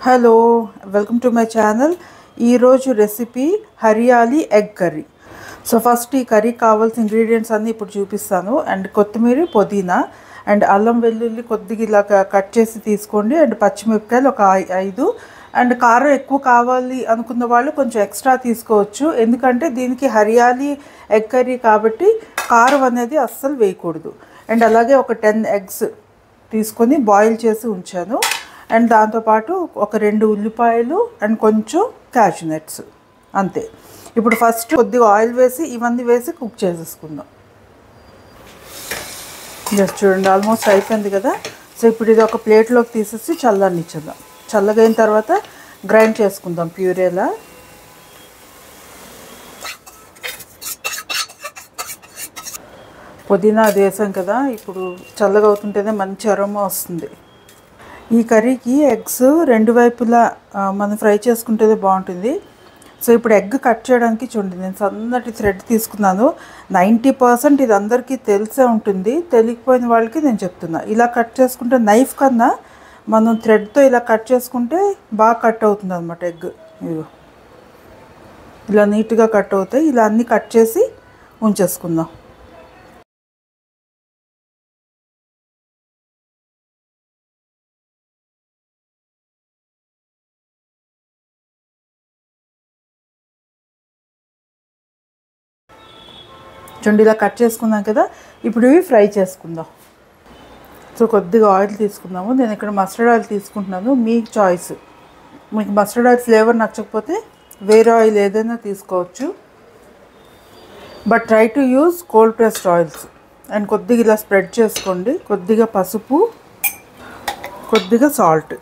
Hello welcome to my channel. ఈరోజు recipe hariyali egg curry. So first ఈ curry కావాల్సిన ingredients అన్నీ ఇప్పుడు చూపిస్తాను. అండ్ కొత్తిమీర, పుదీనా అండ్ అల్లం వెల్లుల్లి కొద్దిగా ఇలా కట్ చేసి తీసుకోండి. అండ్ పచ్చిమిరపకాయలు ఒక 5. అండ్ కారం ఎక్కువ కావాలి అనుకున్న వాళ్ళు కొంచెం ఎక్స్ట్రా తీసుకోవచ్చు, ఎందుకంటే దీనికి హరియాలి ఎగ్ కర్రీ కాబట్టి కారం అనేది అస్సలు వేయకూడదు. అండ్ అలాగే ఒక 10 ఎగ్స్ తీసుకొని బాయిల్ చేసి ఉంచాను. అండ్ దాంతోపాటు ఒక 2 ఉల్లిపాయలు అండ్ కొంచెం క్యాష్యూ నట్స్, అంతే. ఇప్పుడు ఫస్ట్ కొద్దిగా ఆయిల్ వేసి ఇవన్నీ వేసి కుక్ చేసేసుకుందాం. జస్ట్ చూడండి, ఆల్మోస్ట్ అయిపోయింది కదా. సో ఇప్పుడు ఇది ఒక ప్లేట్లోకి తీసేసి చల్లనిచ్చేద్దాం. చల్లగా అయిన తర్వాత గ్రైండ్ చేసుకుందాం ప్యూరేలా. పుదీనా అది వేసాం కదా, ఇప్పుడు చల్లగా అవుతుంటేనే మంచి అరోమా వస్తుంది. ఈ కర్రీకి ఎగ్స్ 2 వైపులా మనం ఫ్రై చేసుకుంటేనే బాగుంటుంది. సో ఇప్పుడు ఎగ్ కట్ చేయడానికి చూడండి, నేను సన్నటి థ్రెడ్ తీసుకున్నాను. 90% ఇది అందరికీ తెలిసే ఉంటుంది, తెలియకపోయిన వాళ్ళకి నేను చెప్తున్నా. ఇలా కట్ చేసుకుంటే నైఫ్ కన్నా మనం థ్రెడ్తో ఇలా కట్ చేసుకుంటే బాగా కట్ అవుతుంది అనమాట ఎగ్. ఇలా నీట్గా కట్ అవుతాయి. ఇలా అన్నీ కట్ చేసి ఉంచేసుకుందాం. చూడండి, ఇలా కట్ చేసుకున్నాం కదా. ఇప్పుడు ఇవి ఫ్రై చేసుకుందాం. సో కొద్దిగా ఆయిల్ తీసుకుందాము. నేను ఇక్కడ మస్టర్డ్ ఆయిల్ తీసుకుంటున్నాను, మీ చాయిస్. మీకు మస్టర్డ్ ఆయిల్ ఫ్లేవర్ నచ్చకపోతే వేరే ఆయిల్ ఏదైనా తీసుకోవచ్చు, but try to use cold pressed oils. And కొద్దిగా ఇలా స్ప్రెడ్ చేసుకోండి. కొద్దిగా పసుపు, కొద్దిగా సాల్ట్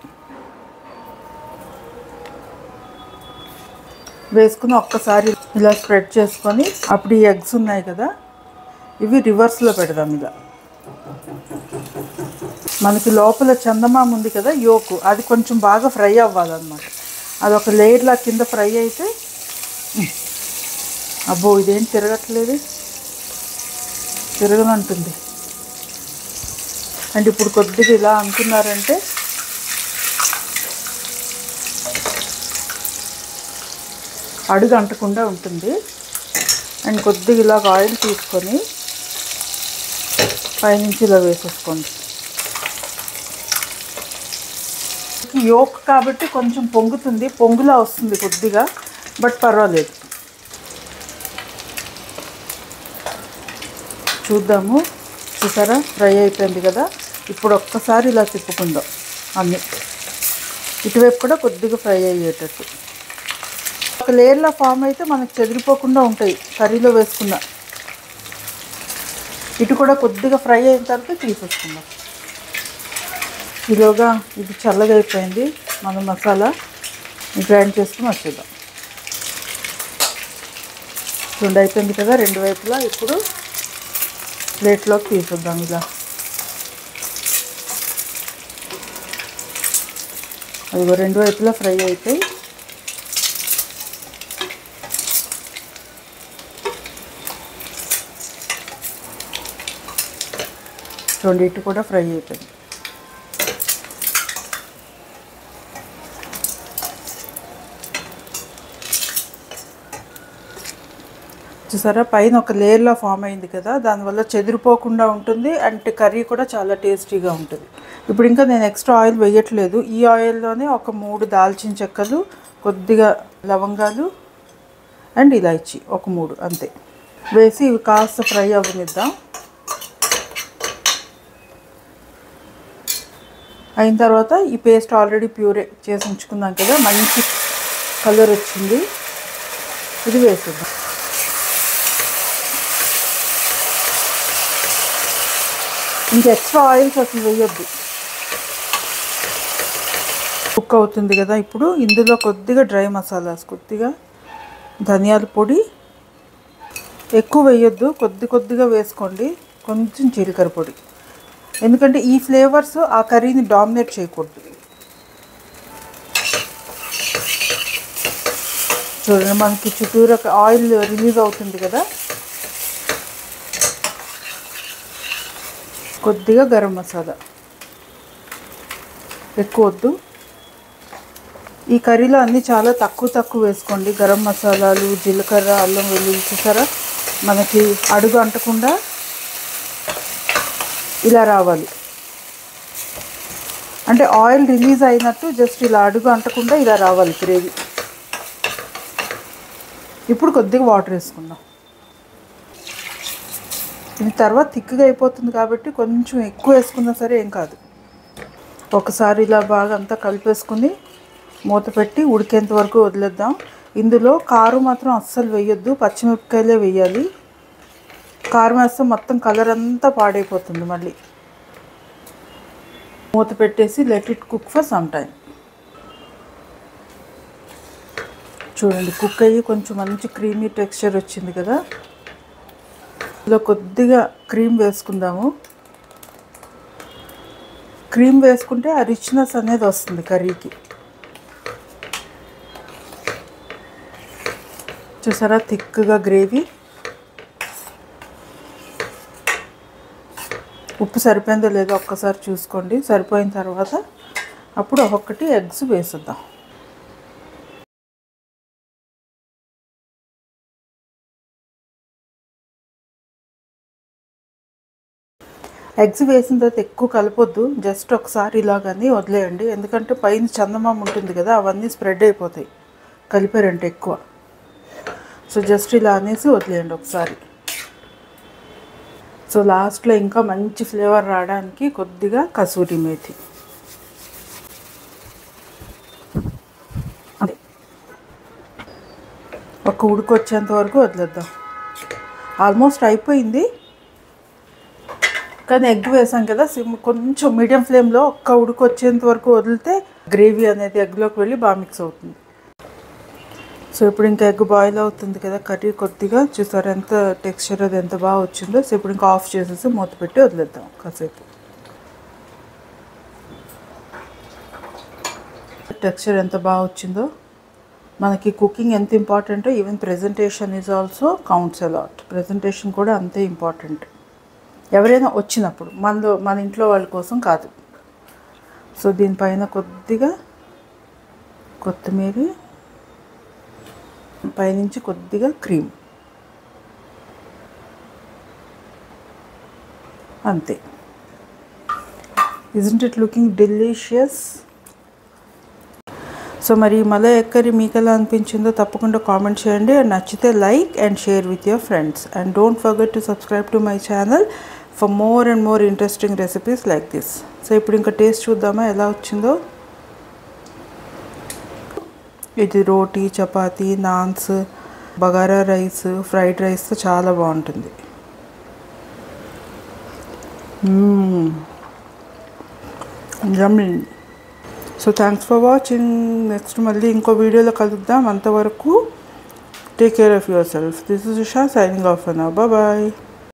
వేసుకుని ఒక్కసారి ఇలా స్ప్రెడ్ చేసుకొని అప్పుడు ఈ ఎగ్స్ ఉన్నాయి కదా, ఇవి రివర్స్లో పెడదాం. ఇలా మనకి లోపల చందమామ ఉంది కదా, యోకు, అది కొంచెం బాగా ఫ్రై అవ్వాలన్నమాట. అది ఒక లేయర్లా కింద ఫ్రై అయితే, అబ్బో ఇదేం తిరగట్లేదు, తిరగనంటుంది. అండ్ ఇప్పుడు కొద్దిగా ఇలా అనుకున్నారంటే అడుగు అంటకుండా ఉంటుంది. అండ్ కొద్దిగా ఇలా ఆయిల్ తీసుకొని పైనుంచి ఇలా వేసేసుకోండి. యోక్ కాబట్టి కొంచెం పొంగుతుంది, పొంగులా వస్తుంది కొద్దిగా, బట్ పర్వాలేదు. చూద్దాము. చూసారా, ఫ్రై అయిపోయింది కదా. ఇప్పుడు ఒక్కసారి ఇలా తిప్పుకుందాం అన్నీ. ఇటువైపు కూడా కొద్దిగా ఫ్రై అయ్యేటట్టు. ఒక లేయర్లా ఫామ్ అయితే మనకు చెదిరిపోకుండా ఉంటాయి కర్రీలో వేసుకున్న. ఇటు కూడా కొద్దిగా ఫ్రై అయిన తర్వాత తీసేసుకుందాం. ఈలోగా ఇది చల్లగా అయిపోయింది. మనం మసాలా గ్రైండ్ చేసుకుని వచ్చేద్దాం. చూడండి, అయిపోయింది కదా 2 వైపులా. ఇప్పుడు ప్లేట్లోకి తీసేద్దాం. ఇలా అదిగో 2 వైపులా ఫ్రై అయిపోయి చూడండి, ఇటు కూడా ఫ్రై అయిపోయింది. చూసారా, పైన ఒక లేయర్లో ఫామ్ అయింది కదా, దానివల్ల చెదిరిపోకుండా ఉంటుంది. అండ్ కర్రీ కూడా చాలా టేస్టీగా ఉంటుంది. ఇప్పుడు ఇంకా నేను ఎక్స్ట్రా ఆయిల్ వేయట్లేదు. ఈ ఆయిల్లోనే ఒక 3 దాల్చిన చెక్కలు, కొద్దిగా లవంగాలు అండ్ ఇలాచి ఒక 3 అంతే వేసి ఇవి కాస్త ఫ్రై అవ్వనిద్దాం. అయిన తర్వాత ఈ పేస్ట్ ఆల్రెడీ ప్యూరే చేసి ఉంచుకున్నాం కదా, మంచి కలర్ వచ్చింది. ఇది వేసేద్దాం. ఇంకా ఎక్స్ట్రా ఆయిల్స్ అసలు వేయొద్దు, కుక్ అవుతుంది కదా. ఇప్పుడు ఇందులో కొద్దిగా డ్రై మసాలాస్, కొద్దిగా ధనియాల పొడి, ఎక్కువ వేయొద్దు, కొద్దిగా వేసుకోండి. కొంచెం జీలకర్ర పొడి, ఎందుకంటే ఈ ఫ్లేవర్స్ ఆ కర్రీని డామినేట్ చేయకూడదు. చూడండి, మనకి చుట్టూరా ఆయిల్ రిలీజ్ అవుతుంది కదా. కొద్దిగా గరం మసాలా, ఎక్కువ వద్దు. ఈ కర్రీలో అన్నీ చాలా తక్కువ వేసుకోండి. గరం మసాలాలు, జీలకర్ర, అల్లం వెల్లుల్లి చూసారా, మనకి అడుగు అంటకుండా ఇలా రావాలి. అంటే ఆయిల్ రిలీజ్ అయినట్టు జస్ట్ ఇలా అడుగు అంటకుండా ఇలా రావాలి గ్రేవీ. ఇప్పుడు కొద్దిగా వాటర్ వేసుకుందాం. ఇది తర్వాత థిక్గా అయిపోతుంది కాబట్టి కొంచెం ఎక్కువ వేసుకున్నా సరే ఏం కాదు. ఒకసారి ఇలా బాగా అంతా కలిపేసుకుని మూత పెట్టి ఉడికేంత వరకు వదిలేద్దాం. ఇందులో కారం మాత్రం అస్సలు వేయొద్దు, పచ్చిమిరపకాయలే వేయాలి. కారం వేస్తే మొత్తం కలర్ అంతా పాడైపోతుంది. మళ్ళీ మూత పెట్టేసి let it cook for some time. చూడండి, కుక్ అయ్యి కొంచెం మంచి క్రీమీ టెక్స్చర్ వచ్చింది కదా. ఇందులో కొద్దిగా క్రీమ్ వేసుకుందాము. క్రీమ్ వేసుకుంటే ఆ రిచ్నెస్ అనేది వస్తుంది కర్రీకి. చూసారా థిక్గా గ్రేవీ. ఉప్పు సరిపోయిందో లేదో ఒక్కసారి చూసుకోండి. సరిపోయిన తర్వాత అప్పుడు ఒక్కొక్కటి ఎగ్స్ వేసుద్దాం. ఎగ్స్ వేసిన తర్వాత ఎక్కువ కలపొద్దు, జస్ట్ ఒకసారి ఇలాగని వదిలేయండి. ఎందుకంటే పైన చందమామ ఉంటుంది కదా, అవన్నీ స్ప్రెడ్ అయిపోతాయి కలిపారంటే ఎక్కువ. సో జస్ట్ ఇలా అనేసి వదిలేయండి ఒకసారి. సో లాస్ట్లో ఇంకా మంచి ఫ్లేవర్ రావడానికి కొద్దిగా కసూరి మేథి. అదే ఒక ఉడుకు వచ్చేంత వరకు వదిలేద్దాం. ఆల్మోస్ట్ అయిపోయింది, కానీ ఎగ్ వేసాం కదా, కొంచెం మీడియం ఫ్లేమ్లో ఒక్క ఉడుకు వచ్చేంత వరకు వదిలితే గ్రేవీ అనేది ఎగ్లోకి వెళ్ళి బాగా మిక్స్ అవుతుంది. సో ఇప్పుడు ఇంకా ఎగ్ బాయిల్ అవుతుంది కదా, కర్రీ కొద్దిగా చూసారు ఎంత టెక్స్చర్ అది ఎంత బాగా వచ్చిందో. సో ఇప్పుడు ఇంకా ఆఫ్ చేసేసి మూత పెట్టి వదిలేద్దాం కాసేపు. టెక్స్చర్ ఎంత బాగా వచ్చిందో. మనకి కుకింగ్ ఎంత ఇంపార్టెంటో even presentation is also counts a lot. Presentation కూడా అంతే ఇంపార్టెంట్ ఎవరైనా వచ్చినప్పుడు, మన ఇంట్లో వాళ్ళ కోసం కాదు. సో దీనిపైన కొద్దిగా కొత్తిమీర, పైనుంచి కొద్దిగా క్రీమ్, అంతే. Isn't it looking delicious? So మరి మలై ఎగ్ కర్రీ మీకు ఎలా అనిపించిందో తప్పకుండా కామెంట్ చేయండి. అండ్ నచ్చితే like and share with your friends. And don't forget to subscribe to my channel for more and more interesting recipes like this. So ఇప్పుడు ఇంకా taste చూద్దామా ఎలా వచ్చిందో. ఇది roti, chapati, naans, bagara rice, fried రైస్తో చాలా బాగుంటుంది. Yummy. So thanks for watching. Next మళ్ళీ ఇంకో వీడియోలో కలుద్దాం. అంతవరకు take care of yourself. This is Usha signing off now. Bye.